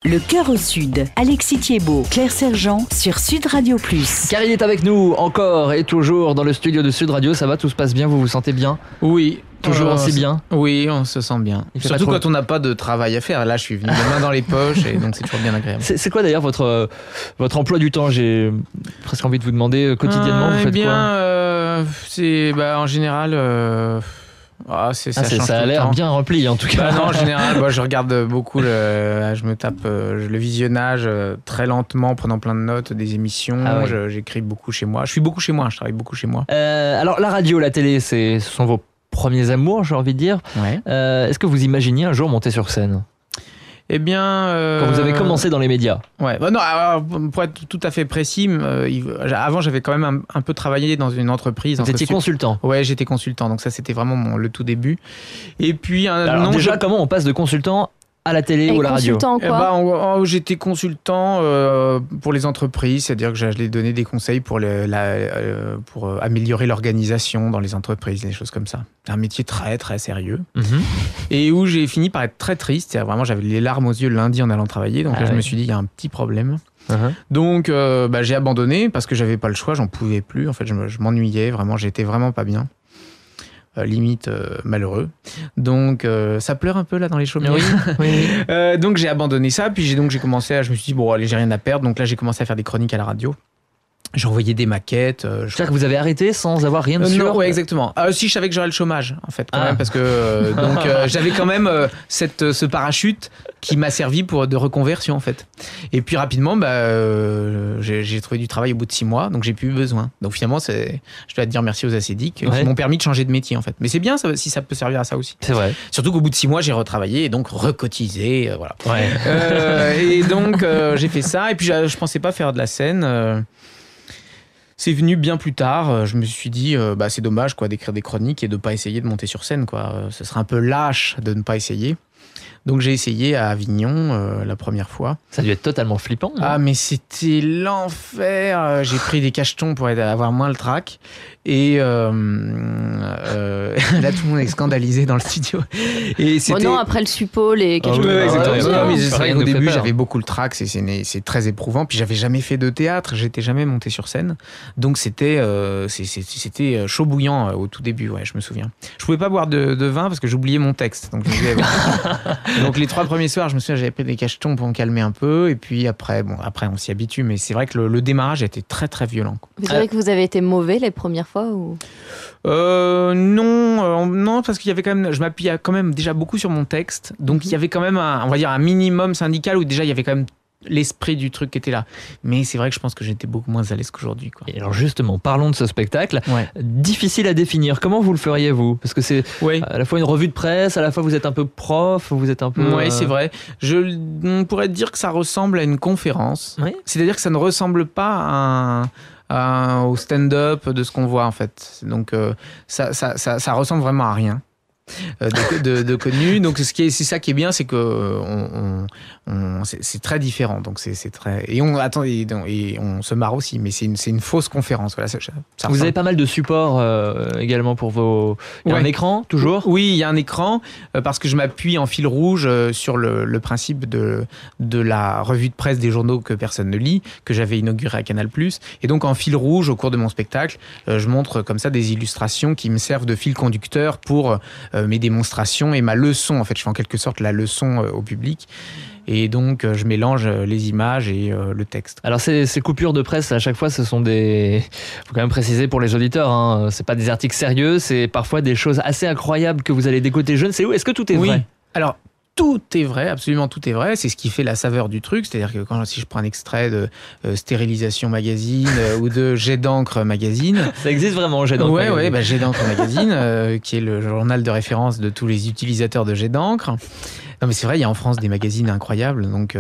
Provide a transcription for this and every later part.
Le cœur au sud. Alexis Thiebaud, Claire Sergent sur Sud Radio+. Car il est avec nous encore et toujours dans le studio de Sud Radio. Ça va, tout se passe bien, vous vous sentez bien? Oui. Toujours aussi bien? Oui, on se sent bien. Surtout quand on n'a pas de travail à faire. Là, je suis venu les mains dans les poches et donc c'est toujours bien agréable. C'est quoi d'ailleurs votre emploi du temps? J'ai presque envie de vous demander quotidiennement, vous faites quoi? En général... ça a l'air bien rempli en tout cas. Non, en général, je regarde beaucoup, je me tape le visionnage très lentement, prenant plein de notes des émissions. Ah ouais. J'écris beaucoup chez moi. Je suis beaucoup chez moi, je travaille beaucoup chez moi. Alors la radio, la télé, ce sont vos premiers amours, j'ai envie de dire. Ouais. Est-ce que vous imaginiez un jour monter sur scène? Eh bien... Quand vous avez commencé dans les médias? Ouais. Non, alors, pour être tout à fait précis, avant j'avais quand même un peu travaillé dans une entreprise. Vous étiez consultant? Ouais, j'étais consultant, donc ça c'était vraiment le tout début. Et puis... comment on passe de consultant à la télé ou à la radio? J'étais consultant pour les entreprises, c'est-à-dire que j'allais donner des conseils pour améliorer l'organisation dans les entreprises, des choses comme ça. Un métier très très sérieux. Et où j'ai fini par être très triste, c'est-à-dire vraiment j'avais les larmes aux yeux le lundi en allant travailler, donc je me suis dit il y a un petit problème. Donc j'ai abandonné parce que j'avais pas le choix, j'en pouvais plus, en fait je m'ennuyais, vraiment j'étais vraiment pas bien. Limite malheureux. Donc ça pleure un peu là dans les chaumières. Oui. Donc j'ai abandonné ça, puis j'ai commencé je me suis dit bon allez, j'ai rien à perdre, donc là j'ai commencé à faire des chroniques à la radio. J'ai envoyé des maquettes. C'est-à-dire que vous avez arrêté sans avoir rien de sûr? Non, ouais, exactement. Si, je savais que j'aurais le chômage, en fait, quand même, parce que j'avais quand même ce parachute qui m'a servi de reconversion, en fait. Et puis rapidement, j'ai trouvé du travail au bout de 6 mois, donc j'ai plus eu besoin. Donc finalement, je dois te dire merci aux acédiques qui m'ont permis de changer de métier, en fait. Mais c'est bien si ça peut servir à ça aussi. C'est vrai. Surtout qu'au bout de 6 mois, j'ai retravaillé et donc recotisé, voilà. Ouais. Et donc j'ai fait ça, et puis je pensais pas faire de la scène. C'est venu bien plus tard. Je me suis dit, c'est dommage d'écrire des chroniques et de ne pas essayer de monter sur scène, quoi. Ce serait un peu lâche de ne pas essayer. Donc j'ai essayé à Avignon la première fois. Ça a dû être totalement flippant. Ah, mais c'était l'enfer. J'ai pris des cachetons pour avoir moins le trac. Et là, tout le monde est scandalisé dans le studio. Et c'était... non, après le suppo, les cachetons. Mais c'est vrai qu'au début, j'avais beaucoup le trac. C'est très éprouvant. Puis j'avais jamais fait de théâtre. J'étais jamais monté sur scène. Donc c'était chaud bouillant au tout début. Ouais, je me souviens. Je pouvais pas boire de vin parce que j'oubliais mon texte. Donc donc les 3 premiers soirs, je me souviens, j'avais pris des cachetons pour me calmer un peu. Et puis après on s'y habitue. Mais c'est vrai que le démarrage a été très très violent, quoi. Vous savez que vous avez été mauvais les premières fois ou... Non, parce qu'il y avait quand même, je m'appuyais quand même déjà beaucoup sur mon texte. Donc il y avait quand même un minimum syndical où déjà il y avait quand même l'esprit du truc qui était là. Mais c'est vrai que je pense que j'étais beaucoup moins à l'aise qu'aujourd'hui, quoi. Et alors justement, parlons de ce spectacle. Ouais. Difficile à définir. Comment vous le feriez, vous? Parce que c'est à la fois une revue de presse, à la fois vous êtes un peu prof, vous êtes un peu... Oui, c'est vrai. On pourrait dire que ça ressemble à une conférence. Oui. C'est-à-dire que ça ne ressemble pas au stand-up de ce qu'on voit, en fait. Donc ça ressemble vraiment à rien de connu. Donc c'est ça qui est bien, c'est que c'est très différent. Donc c'est très, et on se marre aussi, mais c'est une fausse conférence. Voilà, ça vous avez pas mal de supports également pour vos... Il y a un écran toujours? Oui, il y a un écran parce que je m'appuie en fil rouge sur le principe de la revue de presse des journaux que personne ne lit, que j'avais inauguré à Canal+. Et donc en fil rouge, au cours de mon spectacle, je montre comme ça des illustrations qui me servent de fil conducteur pour mes démonstrations et ma leçon. En fait, je fais en quelque sorte la leçon au public. Et donc, je mélange les images et le texte. Alors, ces coupures de presse, à chaque fois, ce sont des... faut quand même préciser pour les auditeurs, hein, c'est pas des articles sérieux, c'est parfois des choses assez incroyables que vous allez décoter jeunes. C'est où? Est-ce que tout est vrai? Alors, tout est vrai, absolument tout est vrai. C'est ce qui fait la saveur du truc. C'est-à-dire que si je prends un extrait de Stérilisation Magazine ou de Jet d'encre Magazine... Ça existe vraiment, Jet d'encre Magazine? Oui, Jet d'encre Magazine, qui est le journal de référence de tous les utilisateurs de Jet d'encre. Non, mais c'est vrai, il y a en France des magazines incroyables. Donc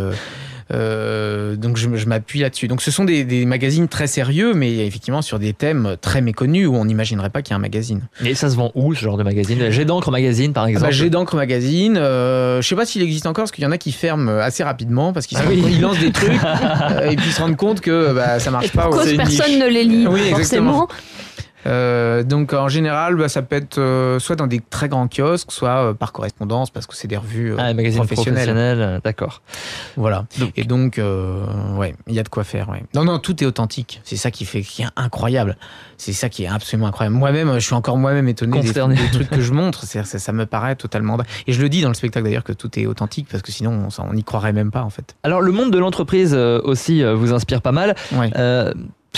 je m'appuie là-dessus. Donc ce sont des magazines très sérieux, mais effectivement sur des thèmes très méconnus où on n'imaginerait pas qu'il y a un magazine. Et ça se vend où, ce genre de magazine? Jet d'encre Magazine, par exemple? Jet d'encre Magazine, je sais pas s'il existe encore, parce qu'il y en a qui ferment assez rapidement, parce qu'ils lancent des trucs, et puis ils se rendent compte que ça marche pas. Personne ne les lit, oui, forcément. Donc en général, ça peut être soit dans des très grands kiosques, soit par correspondance, parce que c'est des revues les magazines professionnelles. D'accord. Voilà. Et donc, ouais, il y a de quoi faire. Ouais. Non, tout est authentique. C'est ça qui est incroyable. C'est ça qui est absolument incroyable. Moi-même, je suis encore moi-même étonné des trucs que je montre. Ça me paraît totalement... Et je le dis dans le spectacle d'ailleurs que tout est authentique, parce que sinon, on n'y croirait même pas en fait. Alors, le monde de l'entreprise aussi vous inspire pas mal. Ouais.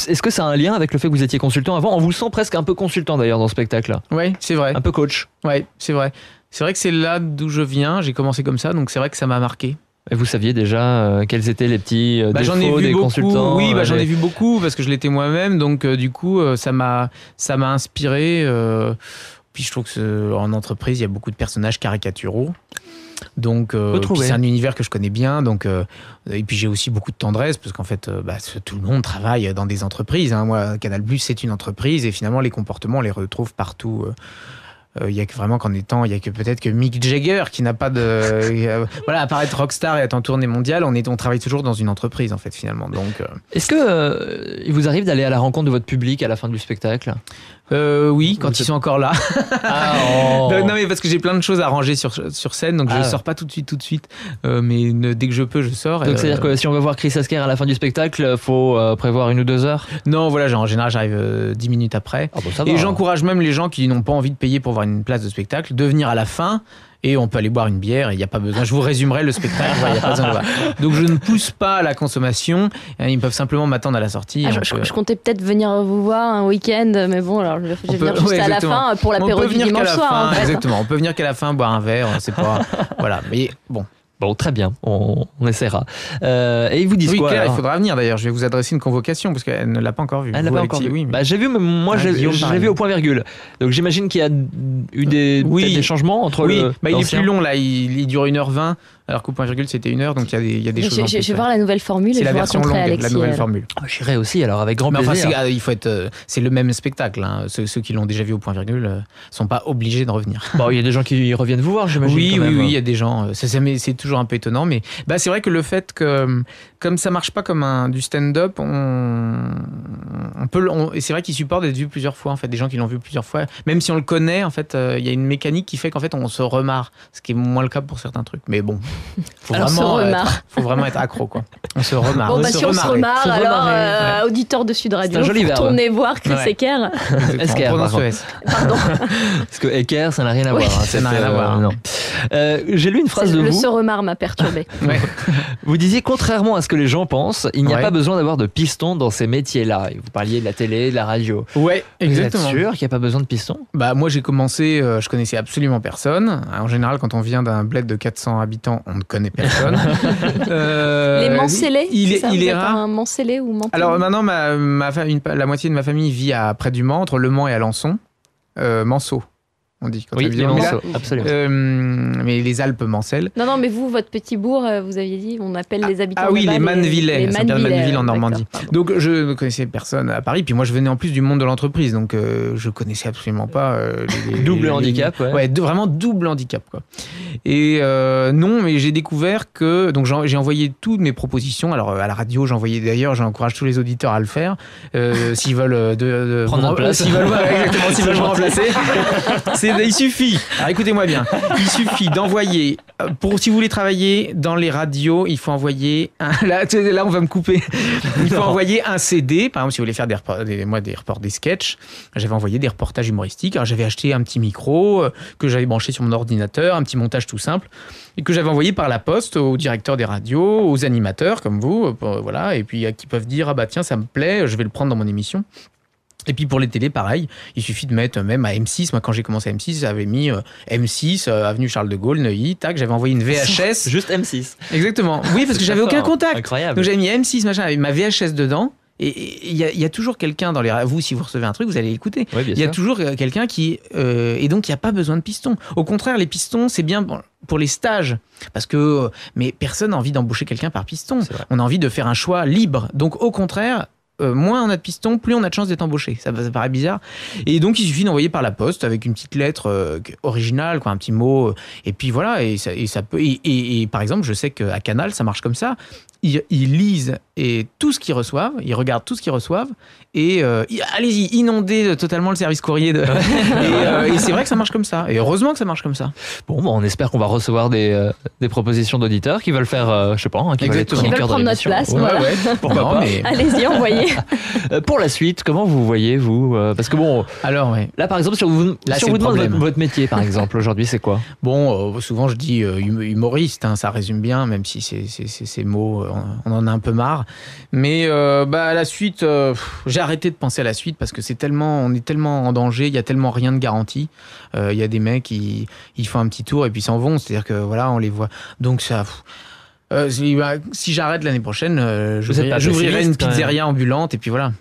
Est-ce que ça a un lien avec le fait que vous étiez consultant avant ? On vous sent presque un peu consultant d'ailleurs dans ce spectacle. Oui, c'est vrai. Un peu coach. Oui, c'est vrai. C'est vrai que c'est là d'où je viens. J'ai commencé comme ça, donc c'est vrai que ça m'a marqué. Et vous saviez déjà quels étaient les petits j'en ai défauts vu des beaucoup, consultants? Oui, j'en ai vu beaucoup parce que je l'étais moi-même, donc du coup ça m'a inspiré. Puis je trouve que en entreprise il y a beaucoup de personnages caricaturaux. Donc puis c'est un univers que je connais bien, donc et puis j'ai aussi beaucoup de tendresse parce qu'en fait tout le monde travaille dans des entreprises. Moi, Canal+, c'est une entreprise et finalement les comportements on les retrouve partout. Il y a que vraiment il y a que peut-être que Mick Jagger qui n'a pas de apparaître rockstar et être en tournée mondiale, on travaille toujours dans une entreprise en fait finalement. Donc est-ce que il vous arrive d'aller à la rencontre de votre public à la fin du spectacle? Oui, quand ils sont encore là. Non mais parce que j'ai plein de choses à ranger sur scène, donc je sors pas tout de suite. Mais dès que je peux, je sors. Donc c'est-à-dire que si on veut voir Chris Esquer à la fin du spectacle, faut prévoir 1 ou 2 heures? Non, voilà, en général j'arrive 10 minutes après. Et j'encourage même les gens qui n'ont pas envie de payer pour voir une place de spectacle de venir à la fin. Et on peut aller boire une bière, il n'y a pas besoin. Je vous résumerai le spectacle. Y a pas besoin de... Donc je ne pousse pas à la consommation. Ils peuvent simplement m'attendre à la sortie. Je comptais peut-être venir vous voir un week-end, mais bon, alors je vais venir juste à la fin pour l'apéro du dimanche soir. Exactement, on peut venir qu'à la fin boire un verre, c'est pas... Voilà, mais bon. Bon, très bien, on essaiera. Et ils vous disent quoi? Claire, alors il faudra venir d'ailleurs. Je vais vous adresser une convocation parce qu'elle ne l'a pas encore vue. Elle l'a pas encore vue. Oui, mais... j'ai vu, mais moi je l'ai vu au point virgule. Donc j'imagine qu'il y a eu des changements entre le. Il est plus long là, il dure 1h20. Alors qu'au point virgule c'était 1 heure, donc il y a des choses. Je vais voir la nouvelle formule. C'est et la version longue, Alexis, la nouvelle formule. J'irai aussi, alors avec grand plaisir. Enfin, il faut être. C'est le même spectacle. Ceux qui l'ont déjà vu au point virgule sont pas obligés de revenir. Bon, il y a des gens qui reviennent vous voir, j'imagine. Oui, il y a des gens. C'est toujours un peu étonnant, mais c'est vrai que le fait que comme ça marche pas comme du stand-up, et c'est vrai qu'ils supportent d'être vus plusieurs fois. En fait, des gens qui l'ont vu plusieurs fois, même si on le connaît, en fait, il y a une mécanique qui fait qu'en fait on se remarre, ce qui est moins le cas pour certains trucs. Mais bon. Faut vraiment être accro, quoi. On se remarre. Bon, si on se remarre, alors, auditeur de Sud Radio, retournez voir Chris Esquer. Esquer, pardon. Parce que Esquer, ça n'a rien à voir. Ça n'a rien à voir. Non. J'ai lu une phrase de vous. Le se remarre m'a perturbé. Vous disiez, contrairement à ce que les gens pensent, il n'y a pas besoin d'avoir de piston dans ces métiers-là. Vous parliez de la télé, de la radio. Ouais, exactement. Vous êtes sûr qu'il n'y a pas besoin de piston? Moi, j'ai commencé, je connaissais absolument personne. En général, quand on vient d'un bled de 400 habitants, on ne connaît personne. Les Mancellais, il est rare. Un Mancellais ou Menton? Alors maintenant, la moitié de ma famille vit près du Mans, entre Le Mans et Alençon. Manceau, on dit. Quand oui, les Manceaux, absolument. Mais les Alpes mancelles. Non, mais vous, votre petit bourg, vous aviez dit, on appelle les habitants. Ah oui, les Mannevillais, Saint-Pierre-de-Manneville en Normandie. D'accord, donc je ne connaissais personne à Paris. Puis moi, je venais en plus du monde de l'entreprise, donc je connaissais absolument pas. Double handicap, ouais, vraiment double handicap, quoi. Et non, mais j'ai découvert que donc j'ai envoyé toutes mes propositions. Alors à la radio, j'encourage tous les auditeurs à le faire s'ils veulent prendre notre place. S'ils veulent me remplacer. Il suffit. Alors écoutez-moi bien. Il suffit d'envoyer. Si vous voulez travailler dans les radios, il faut envoyer. Là, on va me couper. Il faut envoyer un CD. Par exemple, si vous voulez faire des sketchs, j'avais envoyé des reportages humoristiques. Alors j'avais acheté un petit micro que j'avais branché sur mon ordinateur, un petit montage tout simple, et que j'avais envoyé par la poste aux directeurs des radios, aux animateurs comme vous, voilà, et puis qui peuvent dire tiens, ça me plaît, je vais le prendre dans mon émission. Et puis pour les télés, pareil, il suffit de mettre même à M6. Moi, quand j'ai commencé à M6, j'avais mis M6, avenue Charles de Gaulle, Neuilly, tac, j'avais envoyé une VHS. Juste M6. Exactement. Oui, parce que j'avais aucun contact. Incroyable. Donc j'avais mis M6, machin, avec ma VHS dedans. Et il y a toujours quelqu'un dans les... Vous, si vous recevez un truc, vous allez l'écouter. Oui, il y a toujours quelqu'un qui... et donc, il n'y a pas besoin de piston. Au contraire, les pistons, c'est bien pour les stages. Parce que... mais personne n'a envie d'embaucher quelqu'un par piston. On a envie de faire un choix libre. Donc, au contraire... moins on a de pistons, plus on a de chances d'être embauché. Ça paraît bizarre. Et donc, il suffit d'envoyer par la poste avec une petite lettre originale, quoi, un petit mot. Et puis voilà, et ça peut. Et par exemple, je sais qu'à Canal, ça marche comme ça. Ils lisent et tout ce qu'ils reçoivent, ils regardent tout ce qu'ils reçoivent et allez-y, inondez totalement le service courrier. Et c'est vrai que ça marche comme ça. Et heureusement que ça marche comme ça. Bon, on espère qu'on va recevoir des propositions d'auditeurs qui veulent faire, je sais pas, qui veulent être chroniqueurs prendre notre place. Ouais, pourquoi pas. Mais... Allez-y, envoyez. Pour la suite, comment vous voyez, vous parce que bon, alors, ouais. Là, par exemple, si on vous demande votre métier, par exemple, aujourd'hui, c'est quoi? Bon, souvent, je dis humoriste, hein, ça résume bien, même si ces mots, on en a un peu marre. Mais à la suite, j'ai arrêté de penser à la suite parce que on est tellement en danger, il y a tellement rien de garanti. Il y a des mecs ils font un petit tour et puis s'en vont, c'est-à-dire que voilà, on les voit. Donc ça. Si j'arrête l'année prochaine, j'ouvrirai une pizzeria ambulante et puis voilà.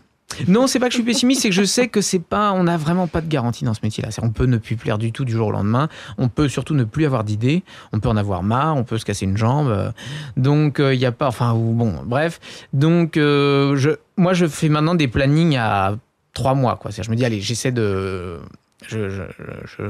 Non, c'est pas que je suis pessimiste, c'est que je sais que on n'a vraiment pas de garantie dans ce métier-là. On peut ne plus plaire du tout du jour au lendemain. On peut surtout ne plus avoir d'idées. On peut en avoir marre. On peut se casser une jambe. Donc, il n'y a pas. Enfin, bon, bref. Donc, moi, je fais maintenant des plannings à 3 mois, quoi. Je me dis, allez, j'essaie de.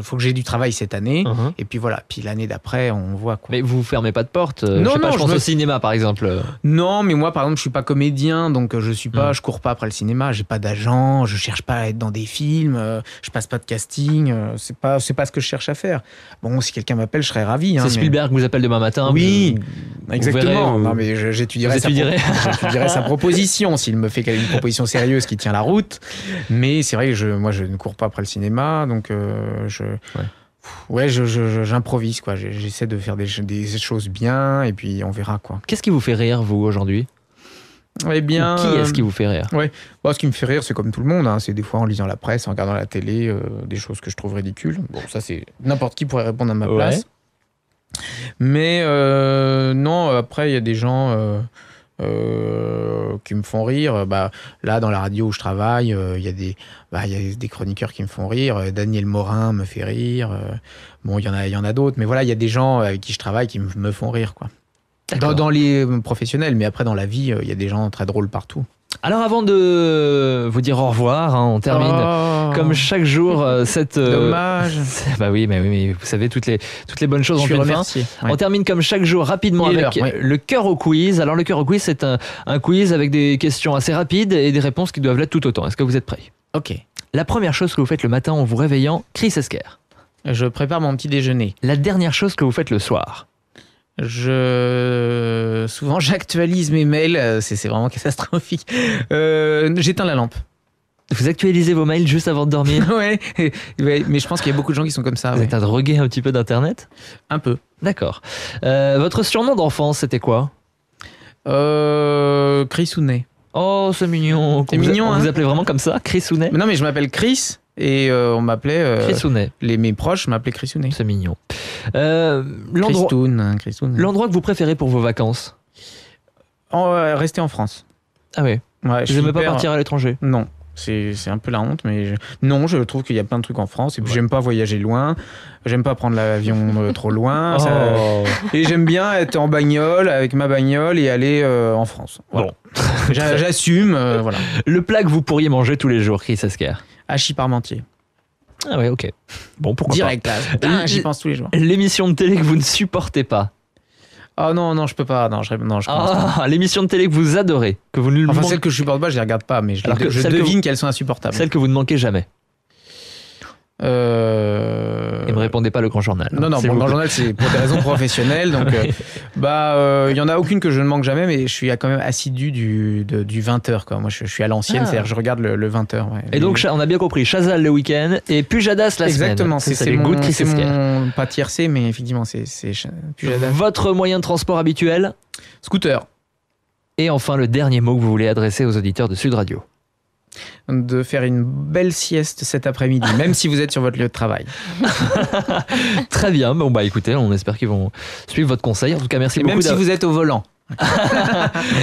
Faut que j'ai du travail cette année et puis voilà, puis l'année d'après on voit quoi. Mais vous fermez pas de porte? Non, je pense au cinéma par exemple. Non, mais moi par exemple je suis pas comédien, donc je cours pas après le cinéma, j'ai pas d'agent, je cherche pas à être dans des films, je passe pas de casting, c'est pas ce que je cherche à faire. Bon, si quelqu'un m'appelle, je serais ravi. C'est Spielberg qui vous appelle demain matin. Oui, exactement. Non, mais j'étudierai sa proposition s'il me fait une proposition sérieuse qui tient la route. Mais c'est vrai que moi je ne cours pas après le cinéma. Donc j'improvise quoi. J'essaie de faire des choses bien et puis on verra quoi. Qu'est-ce qui vous fait rire vous aujourd'hui? Eh bien, qui est-ce qui vous fait rire? Ce qui me fait rire, c'est comme tout le monde. Hein. C'est des fois en lisant la presse, en regardant la télé, des choses que je trouve ridicules. Bon, ça c'est n'importe qui pourrait répondre à ma place. Mais non, après il y a des gens qui me font rire. Là, dans la radio où je travaille, il y a des chroniqueurs qui me font rire. Daniel Morin me fait rire. Bon, il y en a d'autres. Mais voilà, il y a des gens avec qui je travaille qui me font rire, quoi. Dans les professionnels, mais après, dans la vie, il y a des gens très drôles partout. Alors avant de vous dire au revoir, on termine comme chaque jour cette... Dommage. Oui, mais vous savez, toutes les bonnes choses ont une fin. On termine comme chaque jour rapidement avec le cœur au quiz. Alors le cœur au quiz, c'est un quiz avec des questions assez rapides et des réponses qui doivent l'être tout autant. Est-ce que vous êtes prêts? Ok. La première chose que vous faites le matin en vous réveillant, Chris Esquer. Je prépare mon petit déjeuner. La dernière chose que vous faites le soir. Souvent j'actualise mes mails, c'est vraiment catastrophique. J'éteins la lampe. Vous actualisez vos mails juste avant de dormir? Ouais, mais je pense qu'il y a beaucoup de gens qui sont comme ça. Vous êtes un drogué un petit peu d'internet? Un peu. D'accord. Votre surnom d'enfance, c'était quoi? Chris Ounet. Oh, c'est mignon. C'est mignon, on vous appelait vraiment comme ça, Chris Ounet? Non, mais je m'appelle Chris. Et on m'appelait... Chris Ounet. Mes proches m'appelaient Chris Ounet. C'est mignon. L'endroit que vous préférez pour vos vacances? Rester en France. Ah oui. Ouais, vous n'aimez pas partir à l'étranger? Non. C'est un peu la honte, mais non, je trouve qu'il y a plein de trucs en France. Et puis j'aime pas voyager loin. J'aime pas prendre l'avion trop loin. Et j'aime bien être en bagnole, avec ma bagnole et aller en France. Voilà. Bon. J'assume, voilà. Le plat que vous pourriez manger tous les jours, Chris Esquer? Hachis parmentier. Ah ouais, ok. Bon, pourquoi direct, là. J'y pense tous les jours. L'émission de télé que vous ne supportez pas? Oh non, je peux pas. Non, je pense pas. L'émission de télé que vous adorez, que vous ne... celles que je supporte pas, je les regarde pas, mais je devine qu'elles sont insupportables. Celles que vous ne manquez jamais. Et ne me répondez pas le Grand Journal. Non, le Grand Journal, c'est pour des raisons professionnelles. Donc, y en a aucune que je ne manque jamais, mais je suis quand même assidu du 20h, quoi. Moi, je suis à l'ancienne, c'est-à-dire je regarde le 20h. Ouais. Et donc, on a bien compris, Chazal le week-end et Pujadas la semaine. Exactement, c'est mon pas tiercé, mais effectivement, c'est Pujadas. Votre moyen de transport habituel? Scooter. Et enfin, le dernier mot que vous voulez adresser aux auditeurs de Sud Radio? De faire une belle sieste cet après-midi, même si vous êtes sur votre lieu de travail. Très bien, écoutez, on espère qu'ils vont suivre votre conseil. En tout cas, merci beaucoup. Même si vous êtes au volant.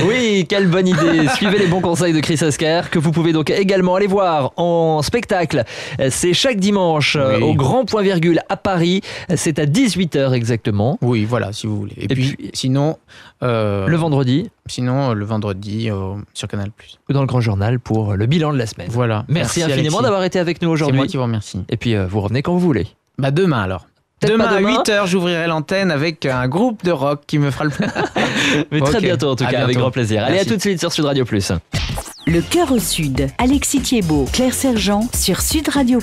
Oui, quelle bonne idée. Suivez les bons conseils de Chris Esquer, que vous pouvez donc également aller voir en spectacle. C'est chaque dimanche au Grand Point Virgule à Paris. C'est à 18h exactement. Oui, voilà, si vous voulez. Et puis sinon... le vendredi. Sinon, le vendredi sur Canal+. Ou dans le Grand Journal pour le bilan de la semaine. Voilà. Merci infiniment d'avoir été avec nous aujourd'hui. C'est moi qui vous remercie. Et puis, vous revenez quand vous voulez. Demain alors. Demain à 8h, j'ouvrirai l'antenne avec un groupe de rock qui me fera le Mais très bientôt en tout cas, avec grand plaisir. Merci. Allez, à tout de suite sur Sud Radio+. Le cœur au Sud. Alexis Thiebaud, Claire Sergent sur Sud Radio+.